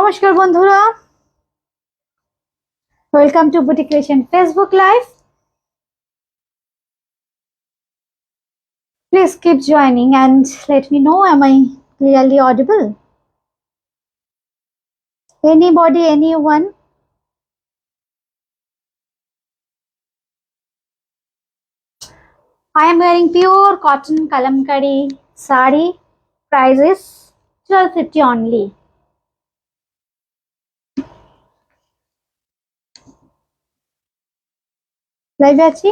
নমস্কার বন্ধুরা, welcome to boutique creation Facebook live. Please keep joining and let me know, am I clearly audible? Anybody, anyone? I am wearing pure cotton kalamkari sari. Price is 1250 only. লাইভে আছি,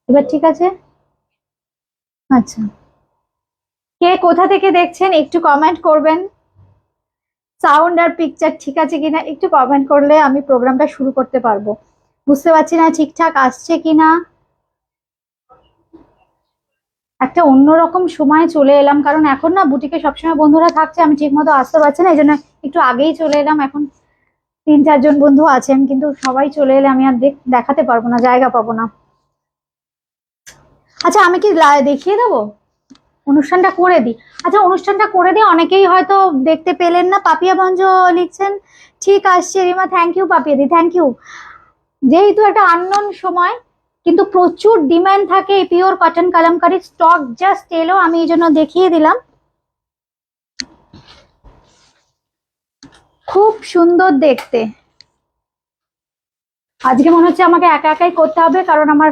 এবার ঠিক আছে। আচ্ছা, কে কোথা থেকে দেখছেন একটু কমেন্ট করবেন। সাউন্ড আর পিকচার ঠিক আছে কিনা একটু কমেন্ট করলে আমি প্রোগ্রামটা শুরু করতে পারবো। বুঝতে পারছি না ঠিকঠাক আসছে কিনা। একটা অন্যরকম সময় চলে এলাম, কারণ এখন না বুটিকে সবসময় বন্ধুরা থাকছে, আমি ঠিক মতো আসতে পারছি না, এই জন্য একটু আগেই চলে এলাম। এখন 3-4 জন বন্ধু আছেন, কিন্তু সবাই চলে এলে আমি আর দেখাতে পারবো না, জায়গা পাবো না। আচ্ছা, আমি কি দেখিয়ে দেবো, অনুষ্ঠানটা করে দিই। আচ্ছা, অনুষ্ঠানটা করে দিই, অনেকেই হয়তো দেখতে পেলেন না। পাপিয়া ভঞ্জ লিখছেন ঠিক আসছে রিমা, থ্যাংক ইউ পাপিয়া দি, থ্যাংক ইউ। যেহেতু একটা আননোন সময়, কিন্তু প্রচুর ডিমান্ড থাকে এই pure cotton kalamkari. Stock just এলো, আমি এই জন্য দেখিয়ে দিলাম। খুব সুন্দর দেখতে। আজকে মনে হচ্ছে আমাকে একা একাই করতে হবে, কারণ আমার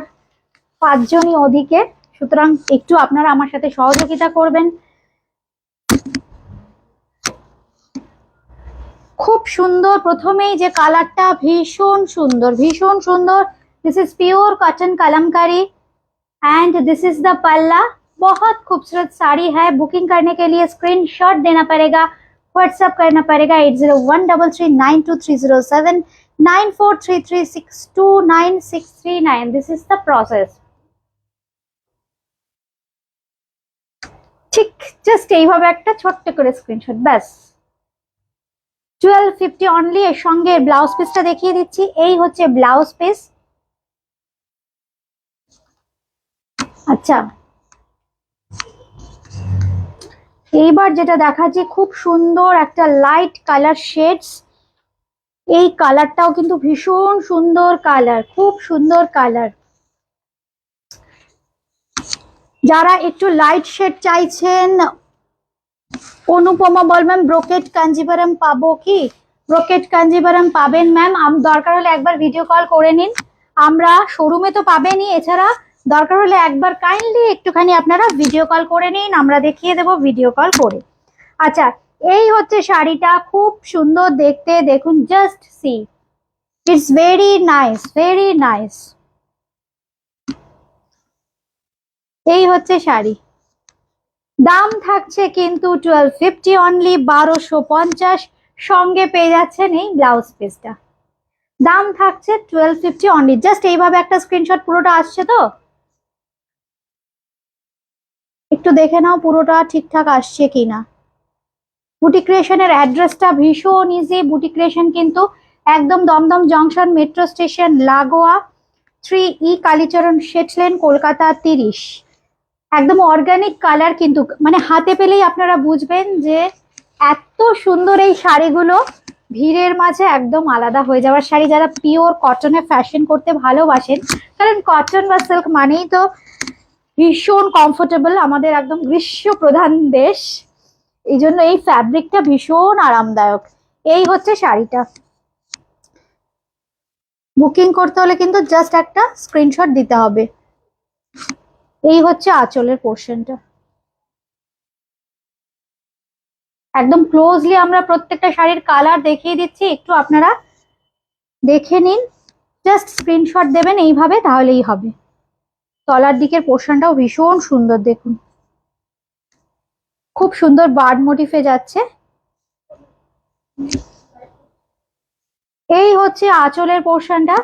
5 জনই ওদিকে, সুতরাং একটু আপনারা আমার সাথে সহযোগিতা করবেন। খুব সুন্দর, প্রথমেই যে কালারটা ভীষণ সুন্দর, ভীষণ সুন্দর। This is pure cotton Kalamkari and this is the पल्ला। बहुत खूबसूरत साड़ी है। बुकिंग करने के लिए स्क्रीनशॉट देना पड़ेगा, व्हाट्सएप करना पड़ेगा 8013392307 9433629639। This is the process. ঠিক জাস্ট এইভাবে একটা ছোট্ট করে স্ক্রিনশট, ব্যাস। 1250 অনলি। এর সঙ্গে ব্লাউজ পিসটা দেখিয়ে দিচ্ছি। এই হচ্ছে ব্লাউজ পিস। আচ্ছা, এইবার যেটা দেখাচ্ছি, খুব সুন্দর একটা লাইট কালার শেডস। এই কালারটাও কিন্তু ভীষণ সুন্দর কালার, খুব সুন্দর কালার। যারা একটু লাইট শেড চাইছেন, অনুপমা বল ম্যাম ব্রোকেট কাঞ্জিভারাম পাবো কি? ব্রোকেট কাঞ্জিভারাম পাবেন ম্যাম, দরকার হলে একবার ভিডিও কল করে নিন। আমরা শোরুমে তো পাবেনই, এছাড়া দরকার হলে একবার কাইন্ডলি একটুখানি আপনারা ভিডিও কল করে নিন, আমরা দেখিয়ে দেবো ভিডিও কল করে। আচ্ছা, এই হচ্ছে শাড়িটা, খুব সুন্দর দেখতে। দেখুন, just see, it's very nice, very nice. এই হচ্ছে শাড়ি। দাম থাকছে কিন্তু 1250 অনলি, 1250। সঙ্গে পেয়ে যাচ্ছেন এই ব্লাউজ পিসটা। দাম থাকছে 1250 অনলি। জাস্ট এইভাবে একটা স্ক্রিনশট। পুরোটা আসছে তো? একটু দেখে নাও পুরোটা ঠিকঠাক আসছে কিনা। বুটিক ক্রিয়েশনের অ্যাড্রেসটা ভীষণ ইজি। বুটিক ক্রিয়েশন কিন্তু একদম দমদম জংশন মেট্রো স্টেশন লাগোয়া, 3E কালীচরণ শেঠ লেন, কলকাতা 30। একদম অর্গানিক কালার, কিন্তু মানে হাতে পেলেই আপনারা বুঝবেন যে এত সুন্দর এই শাড়িগুলো। ভিড়ের মাঝে একদম আলাদা হয়ে যাওয়ার শাড়ি। যারা পিওর কটনে ফ্যাশন করতে ভালোবাসেন, কারণ কটন বা সিল্ক মানেই তো ভীষণ কমফোর্টেবল, আমাদের একদম গ্রীষ্ম প্রধান দেশ, এই জন্য এই ফ্যাব্রিকটা ভীষণ আরামদায়ক। এই হচ্ছে শাড়িটা। বুকিং করতে হলে কিন্তু জাস্ট একটা স্ক্রিনশট দিতে হবে। এই হচ্ছে আঁচলের পোর্শনটা। একদম ক্লোজলি আমরা প্রত্যেকটা শাড়ির কালার দেখিয়ে দিচ্ছি, একটু আপনারা দেখে নিন। জাস্ট স্ক্রিনশট দেবেন এইভাবে, তাহলেই হবে। তলার দিকের পোর্শনটাও ভীষণ সুন্দর, দেখুন খুব সুন্দর বার্ড মোটিফে যাচ্ছে। এই হচ্ছে আঁচলের পোর্শনটা,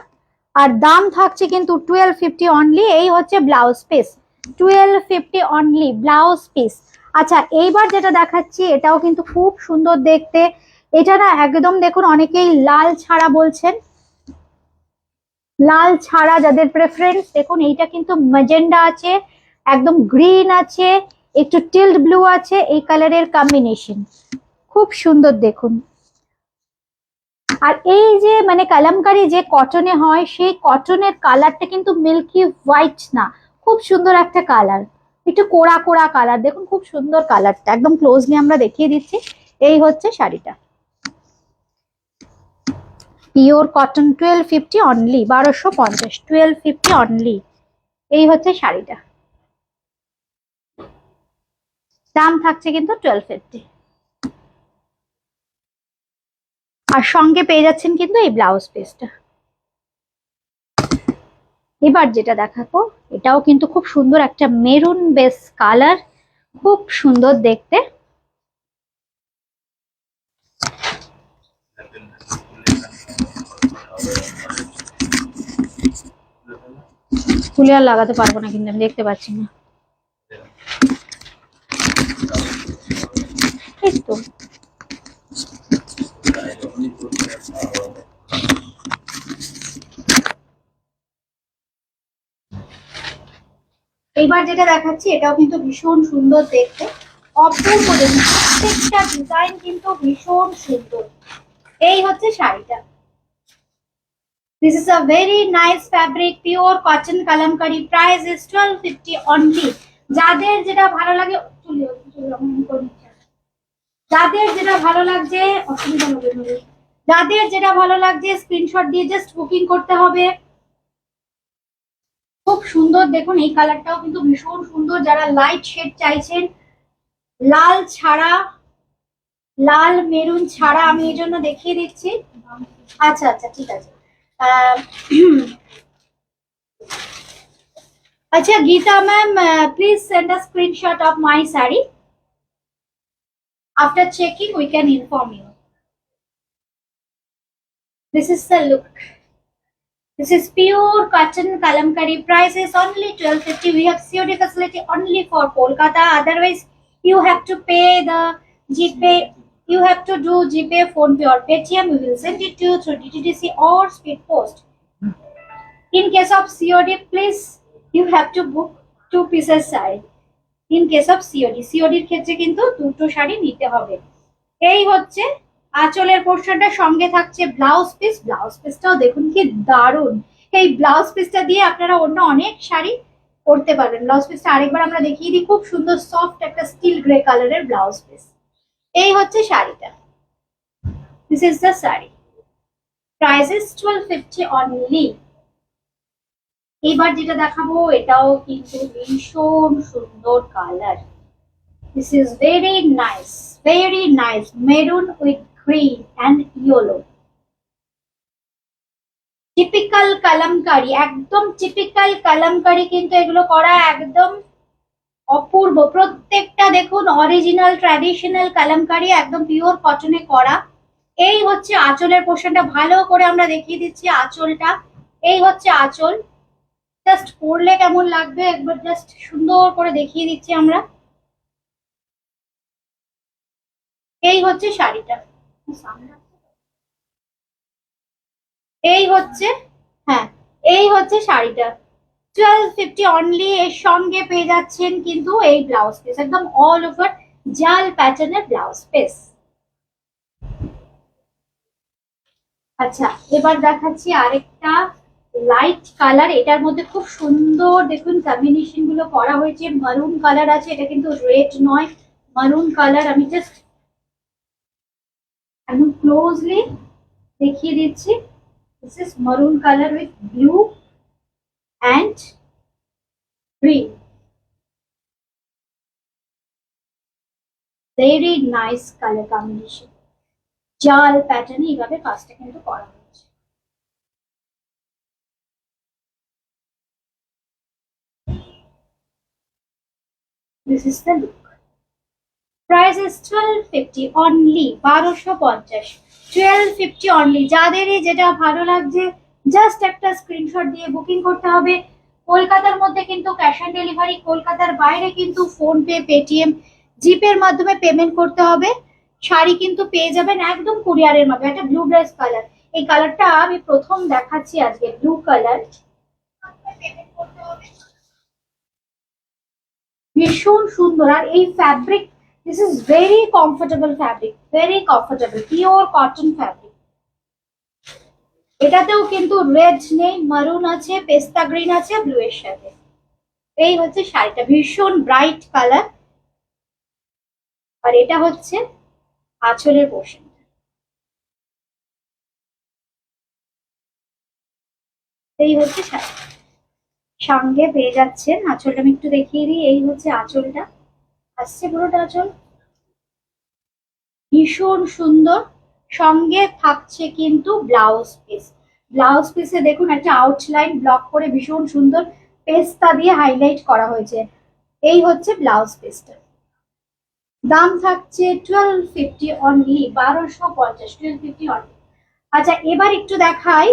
আর দাম থাকছে কিন্তু 1250 অনলি। এই হচ্ছে blouse piece, 1250 only blouse piece. আচ্ছা, এইবার যেটা দেখাচ্ছি এটাও কিন্তু খুব সুন্দর দেখতে। এটা না একদম দেখুন, অনেকেই লাল ছাড়া বলছেন, লাল ছাড়া যাদের প্রেফারেন্স, দেখুন এইটা কিন্তু ম্যাজেন্ডা আছে, একদম গ্রিন আছে, একটু টিল্ড ব্লু আছে, এই কালারের কম্বিনেশন খুব সুন্দর দেখুন। আর এই যে মানে কালামকারী যে কটনে হয় সেই কটনের কালারটা কিন্তু মিল্কি হোয়াইট না, খুব সুন্দর একটা কালার, একটু কোড়া কোড়া কালার, দেখুন খুব সুন্দর কালারটা, একদম ক্লোজলি আমরা দেখিয়ে দিচ্ছি। এই হচ্ছে শাড়িটা, পিওর কটন, 1250 অনলি, 1250, 1250 অনলি। এই হচ্ছে শাড়িটা, দাম থাকছে কিন্তু 1250। আর সঙ্গে পেয়ে যাচ্ছেন কিন্তু এই ব্লাউজ পিসটা। এবার যেটা দেখাবো এটাও কিন্তু খুব সুন্দর একটা মেরুন বেস কালার, খুব সুন্দর দেখতে। খুলে আর লাগাতে পারবো না কিন্তু, আমি দেখতে পাচ্ছি না, এই তো। এইবার যেটা দেখাচ্ছি এটাও কিন্তু ভীষণ সুন্দর দেখতে, অপূর্ব দেখতে, প্রত্যেকটা ডিজাইন কিন্তু ভীষণ সুন্দর। এই হচ্ছে শাড়িটা, this is a very nice fabric, pure cotton kalamkari, price is 1250 only। যাদের যেটা ভালো লাগে, যাদের যেটা ভালো লাগছে, অসুবিধা হবে না, যাদের যেটা ভালো লাগছে স্ক্রিনশট দিয়ে জাস্ট বুকিং করতে হবে। খুব সুন্দর দেখুন, এই কালারটাও কিন্তু ভীষণ সুন্দর, যারা লাইট শেড চাইছেন, লাল ছাড়া, লাল মেরুন ছাড়া, আমি এই জন্য দেখিয়ে দিচ্ছি। আচ্ছা আচ্ছা ঠিক আছে। আচ্ছা Gita ma'am, please send a screenshot of my sari, after checking we can inform you. This is the look, this is pure cotton kalamkari, price is only 1250। we have COD facility only for Kolkata, otherwise you have to pay the GPay, you have to do GPay, PhonePe or Paytm, we will send it to you through DTDC or Speed Post। in case of COD please you have to book 2 pieces saree, in case of COD, COD এর ক্ষেত্রে কিন্তু দুটো শাড়ি নিতে হবে। এই হচ্ছে আঁচলের পোর্শনটা, সঙ্গে থাকছে ব্লাউজ পিস, ব্লাউজ পিসটাও দেখুন কি দারুণ, এই ব্লাউজ পিসটা দিয়ে আপনারা অন্য অনেক শাড়ি করতে পারবেন। ব্লাউজ পিসটা আরেকবার আমরা দেখিয়ে দিই, খুব সুন্দর সফট একটা স্টিল গ্রে কালারের ব্লাউজ পিস। এই হচ্ছে শাড়িটা, this is the sari, price is 1250 only. এবার যেটা দেখাবো এটাও কিন্তু ভীষণ সুন্দর colour, this is very nice maroon with green and yellow, typical kalamkari, একদম টিপিক্যাল কালামকারি কিন্তু এগুলো করা একদম অপূর্ব, প্রত্যেকটা দেখুন অরিজিনাল ট্র্যাডিশনাল কালামকারি, একদম পিওর কটনে করা। এই হচ্ছে আঁচলের পোর্শনটা, ভালো করে আমরা দেখিয়ে দিচ্ছি আঁচলটা। এই হচ্ছে আঁচল, জাস্ট পরলে কেমন লাগবে একবার জাস্ট সুন্দর করে দেখিয়ে দিচ্ছি আমরা। এই হচ্ছে শাড়িটা, এই হচ্ছে, হ্যাঁ এই হচ্ছে শাড়িটা, 1250 অনলি। এর সঙ্গে পেয়ে যাচ্ছেন কিন্তু এই ব্লাউজ পিস, একদম অল ওভার জাল প্যাটার্নের ব্লাউজ পিস। আচ্ছা এবার দেখাচ্ছি আরেকটা লাইট কালার, এটার মধ্যে খুব সুন্দর দেখুন কম্বিনেশন গুলো করা হয়েছে, মারুন কালার আছে, এটা কিন্তু রেড নয়, মারুন কালার। আমি জাস্ট একদম ক্লোজলি দেখিয়ে দিচ্ছি, দিস ইজ মারুন colour with blue and green, very nice color combination, জাল প্যাটার্নে এইভাবে কাজটা কিন্তু করা হয়েছে। This is the look, price is 1250 only, 1250, 1250 only। যাদেরই যেটা ভালো লাগছে জাস্ট একটা স্ক্রিনশট দিয়ে বুকিং করতে হবে। কলকাতার মধ্যে কিন্তু ক্যাশ অন ডেলিভারি, কলকাতার বাইরে কিন্তু ফোনপে, পেটিএম, জিপের মাধ্যমে পেমেন্ট করতে হবে। শাড়ি কিন্তু পেয়ে যাবেন একদম কুরিয়ারের মাধ্যমে। একটা ব্লু ব্রাইস কালার, এই কালারটা আমি প্রথম দেখাচ্ছি আজকে, ব্লু কালার, ভীষণ সুন্দর। আর এই fabric this is very comfortable fabric, very comfortable, pure cotton fabric. এটাতেও কিন্তু রেড নেই, মারুন আছে, পেস্তা গ্রিন আছে ব্লু এর সাথে। এই হচ্ছে শাড়িটা, ভীষণ ব্রাইট কালার। আর এটা হচ্ছে আঁচলের পোর্শন। এই হচ্ছে শাড়ি, সঙ্গে পেয়ে যাচ্ছেন আঁচলটা। আমি একটু দেখিয়ে দিই, এই হচ্ছে আঁচলটা, আসছে পুরোটা আঁচল, ভীষণ সুন্দর। সঙ্গে থাকছে কিন্তু ব্লাউজ পিস। ব্লাউজ পিসে দেখুন একটা আউটলাইন ব্লক করে ভীষণ সুন্দর পেস্তা দিয়ে হাইলাইট করা হয়েছে। এই হচ্ছে ব্লাউজ পিসটা। দাম থাকছে 1250 অনলি, 1250, 1250 অনলি। আচ্ছা এবার একটু দেখাই,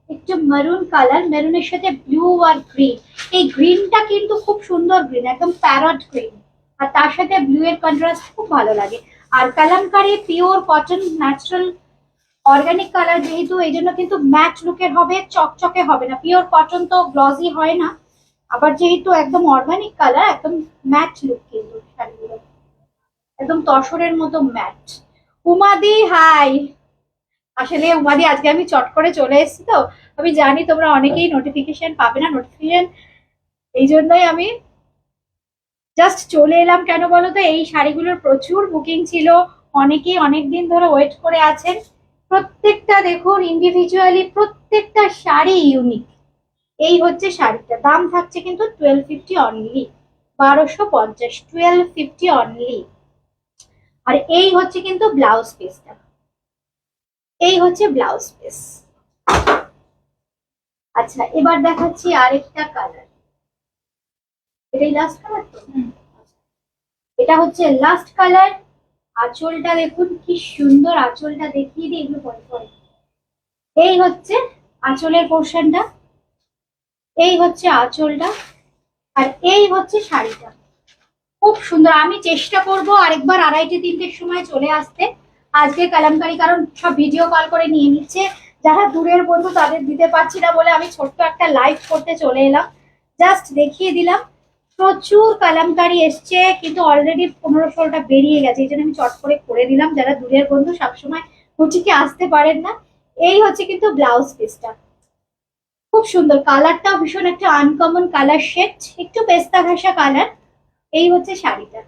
একটু মেরুন কালার, মেরুনের সাথে ব্লু আর গ্রিন। এই গ্রিনটা কিন্তু খুব সুন্দর গ্রিন, একদম প্যারট গ্রিন, আর তার সাথে ব্লু এর কন্ট্রাস্ট খুব ভালো লাগে। আর kalamkari pure cotton natural organic colour, যেহেতু এই জন্য কিন্তু ম্যাট লুকের হবে, চকচকে হবে না। পিওর কটন তো গ্লসি হয় না, আবার যেহেতু একদম অর্গানিক কালার, একদম ম্যাট লুক কিন্তু শাড়িগুলো, একদম তসরের মতো ম্যাট। উমাদি হাই। আসলে উমাদি আজকে আমি চট করে চলে এসেছি তো, আমি জানি তোমরা অনেকেই নোটিফিকেশন পাবে না, নোটিফিকেশন, এই জন্যই আমি জাস্ট চলে এলাম। কেন বলো তো, এই শাড়িগুলোর প্রচুর বুকিং ছিল, অনেকেই অনেকদিন ধরে ওয়েট করে আছেন। প্রত্যেকটা দেখুন ইন্ডিভিজুয়ালি, প্রত্যেকটা শাড়ি ইউনিক। এই হচ্ছে শাড়িটা, দাম থাকছে কিন্তু 1250 অনলি, 1250, 1250 অনলি। আর এই হচ্ছে কিন্তু ব্লাউজ পিসটা, এই হচ্ছে ব্লাউজ পিস। আচ্ছা এবার দেখাচ্ছি আরেকটা কালার, এটাই লাস্ট কালার তো। এটা হচ্ছে লাস্ট কালার। আঁচলটা দেখুন কি সুন্দর, আঁচলটা দেখিয়ে দিই এগুলো পরে পরে। এই হচ্ছে আঁচলের পোর্শনটা, এই হচ্ছে আঁচলটা, আর এই হচ্ছে শাড়িটা। খুব সুন্দর। আমি চেষ্টা করব আরেকবার 2:30-3টের সময় চলে আসতে আজকে কালামকারী, কারণ সব ভিডিও কল করে নিয়ে নিচ্ছে। যারা দূরের বন্ধু তাদের দিতে পারছি না বলে আমি ছোট্ট একটা লাইভ করতে চলে এলাম, জাস্ট দেখিয়ে দিলাম। প্রচুর কালামকারী এসছে, কিন্তু অলরেডি 15-16টা বেরিয়ে গেছে, এই জন্য আমি চট করে দিলাম। যারা দূরের বন্ধু সবসময় বুটিকে আসতে পারেন না। এই হচ্ছে কিন্তু ব্লাউজ পিসটা, খুব সুন্দর। কালারটাও ভীষণ একটা আনকমন কালার শেড, একটু পেস্তা ঘাসা কালার। এই হচ্ছে শাড়িটা,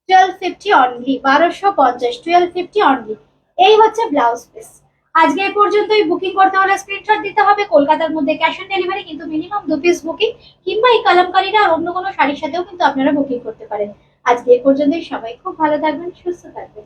1250 অনলি, 1250, 1250 অনলি। এই হচ্ছে ব্লাউজ পিস। আজকে এ পর্যন্তই। বুকিং করতে হলে স্ক্রিনশট দিতে হবে, কলকাতার মধ্যে ক্যাশ অন ডেলিভারি, কিন্তু মিনিমাম 2 পিস বুকিং, কিংবা এই কালামকারীরা আর অন্য কোনো শাড়ির সাথেও কিন্তু আপনারা বুকিং করতে পারেন। আজকে এ পর্যন্তই। সবাই খুব ভালো থাকবেন, সুস্থ থাকবেন।